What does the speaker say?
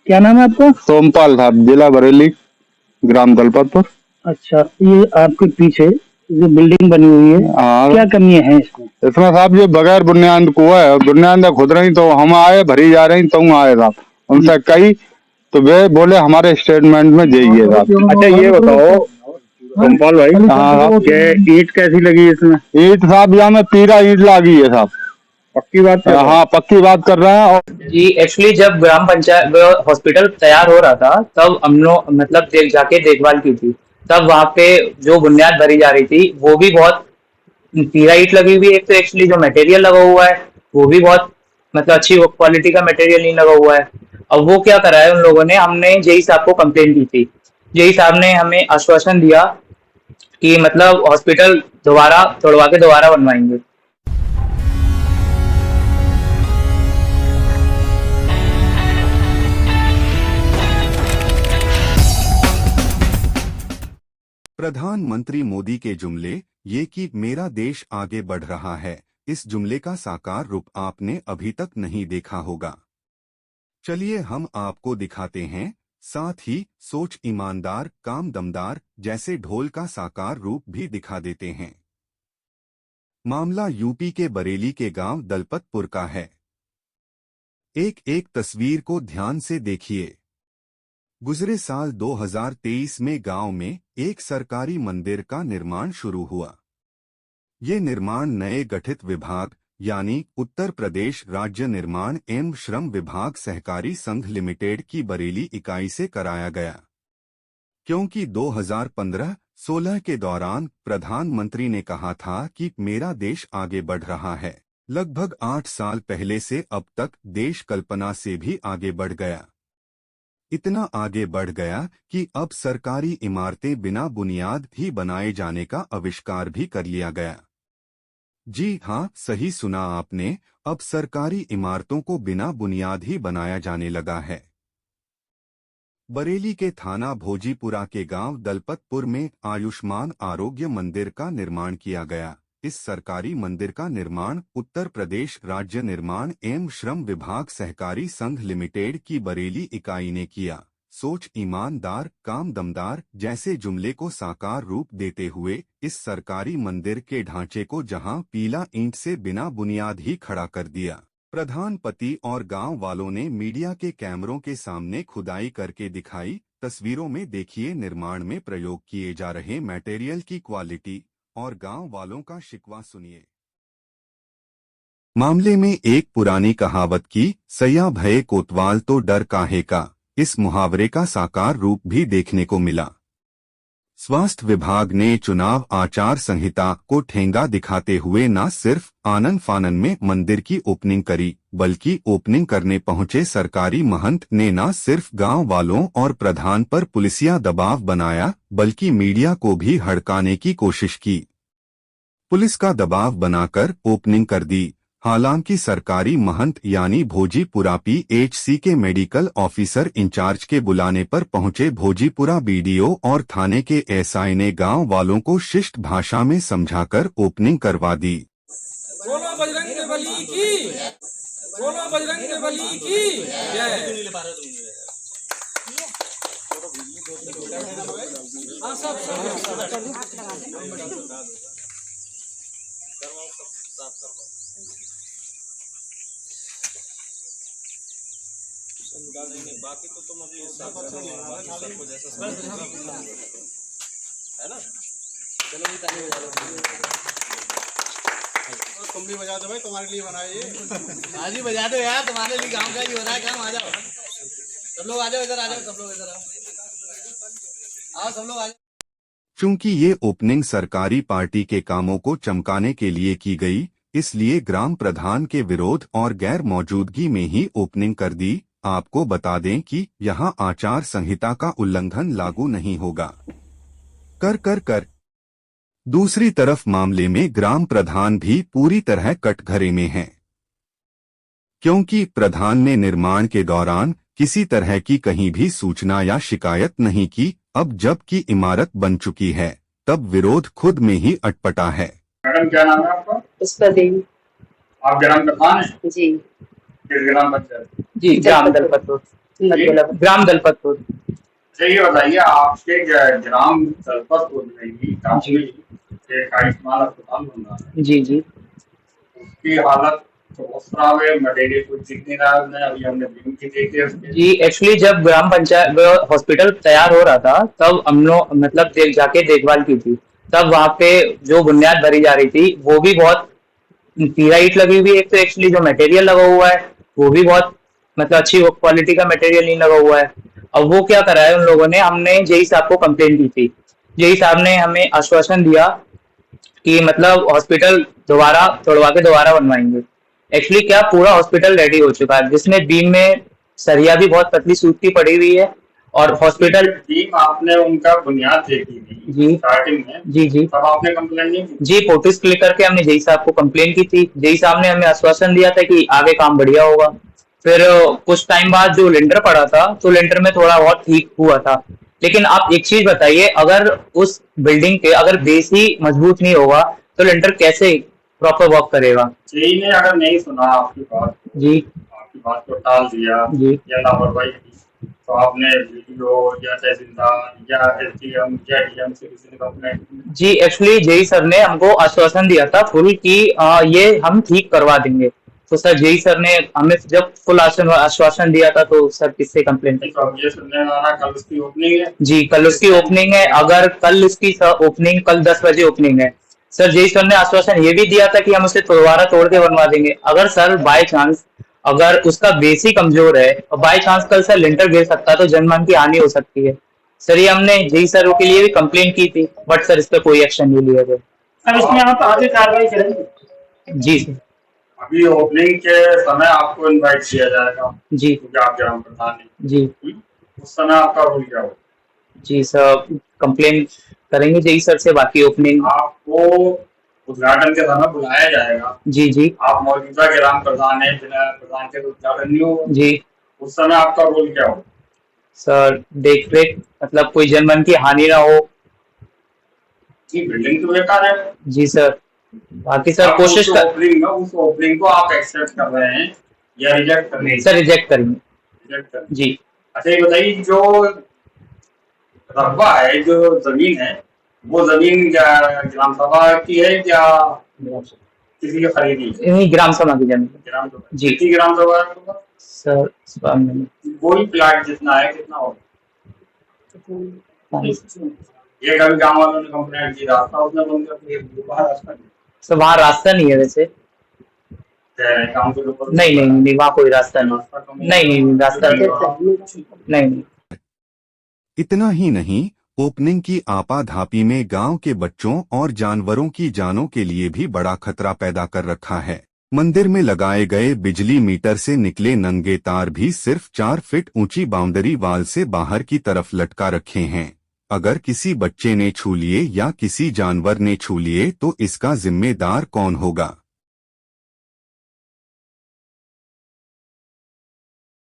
क्या नाम है आपका? सोमपाल साहब, जिला बरेली, ग्राम दलपतपुर। अच्छा, ये आपके पीछे जो बिल्डिंग बनी हुई है, हाँ, क्या कमियां हैं इसमें? इसमें साहब ये बगैर बुनियाद कुआ है, बुनियाद खुद रही तो हम आए भरी जा रही तो आए साहब, उनसे कही तो वे बोले हमारे स्टेटमेंट में जाइए साहब। अच्छा ये बताओ सोमपाल भाई, हाँ साहब, ये ईंट कैसी लगी इसमें? ईट साहब यहाँ में पीरा ईट लगी है साहब। पक्की बात कर रहे हो? हाँ पक्की बात कर रहे हैं। और जी एक्चुअली जब ग्राम पंचायत हॉस्पिटल तैयार हो रहा था तब हम लोग मतलब जाके देखभाल की थी। तब वहाँ पे जो बुनियाद भरी जा रही थी वो भी बहुत पीला ईट लगी हुई है। एक तो एक्चुअली जो मटेरियल लगा हुआ है वो भी बहुत मतलब अच्छी क्वालिटी का मटेरियल नहीं लगा हुआ है। अब वो क्या करा है उन लोगों ने, हमने जेई साहब को कंप्लेन की थी। जेई साहब ने हमें आश्वासन दिया कि मतलब हॉस्पिटल दोबारा तोड़वा के दोबारा बनवाएंगे। प्रधानमंत्री मोदी के जुमले ये कि मेरा देश आगे बढ़ रहा है, इस जुमले का साकार रूप आपने अभी तक नहीं देखा होगा। चलिए हम आपको दिखाते हैं, साथ ही सोच ईमानदार काम दमदार जैसे ढोल का साकार रूप भी दिखा देते हैं। मामला यूपी के बरेली के गांव दलपतपुर का है। एक एक तस्वीर को ध्यान से देखिए। गुजरे साल 2023 में गांव में एक सरकारी मंदिर का निर्माण शुरू हुआ। ये निर्माण नए गठित विभाग यानी उत्तर प्रदेश राज्य निर्माण एवं श्रम विभाग सहकारी संघ लिमिटेड की बरेली इकाई से कराया गया। क्योंकि 2015-16 के दौरान प्रधानमंत्री ने कहा था कि मेरा देश आगे बढ़ रहा है। लगभग 8 साल पहले से अब तक देश कल्पना से भी आगे बढ़ गया। इतना आगे बढ़ गया कि अब सरकारी इमारतें बिना बुनियाद ही बनाए जाने का आविष्कार भी कर लिया गया। जी हाँ, सही सुना आपने, अब सरकारी इमारतों को बिना बुनियाद ही बनाया जाने लगा है। बरेली के थाना भोजीपुरा के गांव दलपतपुर में आयुष्मान आरोग्य मंदिर का निर्माण किया गया। इस सरकारी मंदिर का निर्माण उत्तर प्रदेश राज्य निर्माण एवं श्रम विभाग सहकारी संघ लिमिटेड की बरेली इकाई ने किया। सोच ईमानदार काम दमदार जैसे जुमले को साकार रूप देते हुए इस सरकारी मंदिर के ढांचे को जहां पीला ईंट से बिना बुनियाद ही खड़ा कर दिया। प्रधानपति और गांव वालों ने मीडिया के कैमरों के सामने खुदाई करके दिखाई। तस्वीरों में देखिए निर्माण में प्रयोग किए जा रहे मटेरियल की क्वालिटी और गांव वालों का शिकवा सुनिए। मामले में एक पुरानी कहावत की सया भये कोतवाल तो डर काहे का, इस मुहावरे का साकार रूप भी देखने को मिला। स्वास्थ्य विभाग ने चुनाव आचार संहिता को ठेंगा दिखाते हुए न सिर्फ आनन फानन में मंदिर की ओपनिंग करी, बल्कि ओपनिंग करने पहुंचे सरकारी महंत ने न सिर्फ गांव वालों और प्रधान पर पुलिसिया दबाव बनाया, बल्कि मीडिया को भी हड़काने की कोशिश की। पुलिस का दबाव बनाकर ओपनिंग कर दी। हालांकि सरकारी महंत यानी भोजीपुरा PHC के मेडिकल ऑफिसर इंचार्ज के बुलाने पर पहुंचे भोजीपुरा BDO और थाने के SI ने गांव वालों को शिष्ट भाषा में समझाकर ओपनिंग करवा दी। बोलो बजरंगबली की, बोलो बजरंगबली की जय। बाकी तो तुम अभी सबको जैसा है ना। चलो भी ताली बजा दो, तुम भी बजा दो भाई, तुम्हारे लिए बनाए ये। आज ही बजा दो यार, तुम्हारे लिए गांव का ही हो रहा है काम। आ जाओ सब लोग, आ जाओ इधर, आ जाओ सब लोग इधर आओ सब लोग आ जाओ। चूंकि ये ओपनिंग सरकारी पार्टी के कामों को चमकाने के लिए की गई, इसलिए ग्राम प्रधान के विरोध और गैर मौजूदगी में ही ओपनिंग कर दी। आपको बता दें कि यहाँ आचार संहिता का उल्लंघन लागू नहीं होगा। कर दूसरी तरफ मामले में ग्राम प्रधान भी पूरी तरह कटघरे में हैं, क्योंकि प्रधान ने निर्माण के दौरान किसी तरह की कहीं भी सूचना या शिकायत नहीं की। अब जबकि इमारत बन चुकी है, तब विरोध खुद में ही अटपटा है। मैडम क्या नाम है आपका? पुष्पा देवी। आप ग्राम प्रधान हैं? जी किस ग्राम पंचायत? जी ग्राम दलपतपुर। ग्राम दलपतपुर। अच्छा ये बताइए आपके ग्राम दलपतपुर में ही काफी एक आयुष्मान अस्पताल बन रहा है, जी जी उसकी हालत तो बहुत खराब है, मटेरियल कुछ दिख नहीं रहा है, अभी हमने बिल भी देखी है उसके। जी, एक्चुअली जब ग्राम पंचायत हॉस्पिटल तैयार हो रहा था तब हम लोग मतलब जाके देखभाल की थी। तब वहाँ पे जो बुनियाद भरी जा रही थी वो भी बहुत पीला ईट लगी हुई है। एक तो एक्चुअली जो मटेरियल लगा हुआ है वो भी बहुत मतलब अच्छी क्वालिटी का मटेरियल नहीं लगा हुआ है। अब वो क्या करा है उन लोगों ने, हमने जेई साहब को कंप्लेन की थी। जेई साहब ने हमें आश्वासन दिया कि मतलब हॉस्पिटल दोबारा तोड़वा के दोबारा बनवाएंगे। एक्चुअली क्या पूरा हॉस्पिटल रेडी हो चुका है, जिसमें बीम में सरिया भी बहुत पतली सूखती पड़ी हुई है और हॉस्पिटल। टीम आपने उनका बुनियाद देखी थी जी स्टार्टिंग में, जी जी तब आपने कंप्लेंट नहीं की? जी, फोटोज क्लिक करके हमने जेई साहब को कंप्लेन की थी। जेई साहब ने हमें आश्वासन दिया था कि आगे काम बढ़िया होगा। फिर कुछ टाइम बाद जो लेंटर पड़ा था तो लेंटर में थोड़ा बहुत ठीक हुआ था। लेकिन आप एक चीज बताइए, अगर उस बिल्डिंग के अगर बेस ही मजबूत नहीं होगा तो लेंटर कैसे प्रॉपर वर्क करेगा? जेई ने अगर नहीं सुना आपकी बात को, जी आपकी बात को टाल दिया जी या लापरवाही की, तो आपने वीडियो या तहसीलदार या एसडीएम या डीएम से किसी ने कंप्लेंट की? जी, एक्चुअली जेई सर ने हमको आश्वासन दिया था फुल कि ये हम ठीक करवा देंगे। तो सर जेई सर ने हमें जब फुल आश्वासन दिया था तो सर किससे कंप्लेंट? तो अब ये सुनने में आ रहा कल उसकी ओपनिंग है। जी, कल उसकी ओपनिंग है। अगर कल उसकी ओपनिंग कल 10 बजे ओपनिंग है। सर जेई सर ने आश्वासन ये भी दिया था कि हम उसे दोबारा तोड़ के बनवा देंगे। अगर सर बाय चांस अगर उसका बेस ही कमजोर है और बाय चांस कल सर लिंटर गिर सकता है तो जनमान की हानि हो सकती है। सर ये हमने जेई सर के लिए भी कंप्लेंट की थी, बट सर इस पर कोई एक्शन नहीं लिया गया। अब इसमें आप आगे कार्रवाई करेंगे? जी सर। अभी ओपनिंग के समय आपको इनवाइट किया जाएगा जी क्योंकि आप ग्राम प्रधान हैं। जी उस समय आपका रोल क्या होगा? जी सर, कंप्लेन करेंगे जेई सर से। बाकी ओपनिंग आपको उद्घाटन के समय बुलाया जाएगा। जी जी आप मौजूदा ग्राम प्रधान है, बिना प्रधान के तो उद्घाटन नहीं होगा। जी उस समय आपका रोल क्या होगा? सर, देख रेख मतलब कोई जनमन की हानि ना हो। जी, बिल्डिंग तो बेकार है। जी सर, बाकी सर आप कोशिश कर। उस ओपनिंग को आप एक्सेप्ट कर रहे हैं या रिजेक्ट कर रहे हैं? सर रिजेक्ट करेंगे। रिजेक्ट कर। जी अच्छा ये बताइए, जो रकबा है, जो जमीन है, वो जमीन ग्राम सभा की है या किसी की खरीदी है? नहीं, ग्राम सभा की जमीन। ग्राम सभा जी। कितनी ग्राम सभा है आपके पास? सर इस बार में वही प्लाट जितना है कितना होगा? ये कभी गाँव वालों ने कंप्लेंट की, रास्ता उसने बंद कर दिया, बाहर रास्ता नहीं। सर वहाँ रास्ता नहीं है वैसे। गाँव के लोग नहीं नहीं नहीं, वहाँ कोई रास्ता नहीं। रास्ता कम है। नहीं नहीं रास्ता नहीं। इतना ही नहीं, ओपनिंग की आपाधापी में गांव के बच्चों और जानवरों की जानों के लिए भी बड़ा खतरा पैदा कर रखा है। मंदिर में लगाए गए बिजली मीटर से निकले नंगे तार भी सिर्फ 4 फीट ऊंची बाउंड्री वाल से बाहर की तरफ लटका रखे हैं। अगर किसी बच्चे ने छू लिए या किसी जानवर ने छू लिए तो इसका जिम्मेदार कौन होगा?